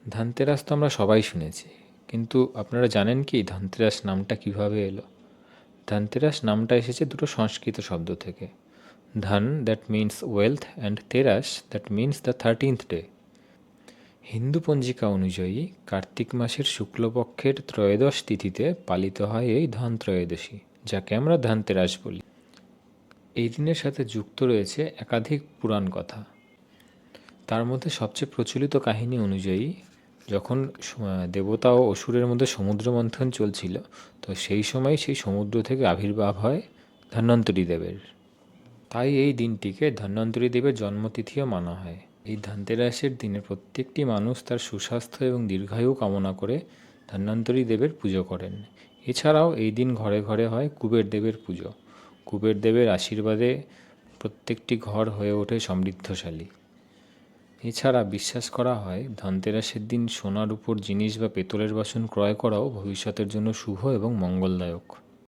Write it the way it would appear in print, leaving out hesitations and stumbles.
ধানতেরাস তো আমরা সবাই শুনেছি, কিন্তু আপনারা জানেন কি ধানতেরাস নামটা কিভাবে এলো? ধানতেরাস নামটা এসেছে দুটো সংস্কৃত শব্দ থেকে। Dhan, that means wealth, and Teras, that means the 13th day. Hindu পঞ্জিকা অনুযায়ী কার্তিক মাসের শুক্লপক্ষের ত্রয়োদশ তিথিতে পালিত হয় এই ধন ত্রয়োদশী, যাকে আমরা ধানতেরাস বলি। এই দিনের সাথে যুক্ত রয়েছে একাধিক পুরাণ কথা। তার মধ্যে সবচেয়ে প্রচলিত কাহিনী অনুযায়ী যখন দেবতা ও অসুরের মধ্যে সমুদ্র মন্থন চলছিল, তো সেই সময় সেই সমুদ্র থেকে আবির্ভাব হয় ধন্বন্তরী দেবের। তাই এই দিনটিকে ধন্বন্তরী দেবের জন্মতিথিও মানা হয়। এই ধনতেরাসের দিনে প্রত্যেকটি মানুষ তার সুস্বাস্থ্য এবং দীর্ঘায়ু কামনা করে ধন্বন্তরী দেবের পুজো করেন। এছাড়াও এই দিন ঘরে ঘরে হয় কুবের দেবের পুজো। কুবের দেবের আশীর্বাদে প্রত্যেকটি ঘর হয়ে ওঠে সমৃদ্ধশালী। এছাড়া বিশ্বাস করা হয় ধনতেরাসের দিন সোনার উপর জিনিস বা পেতলের বাসন ক্রয় করাও ভবিষ্যতের জন্য শুভ এবং মঙ্গলদায়ক।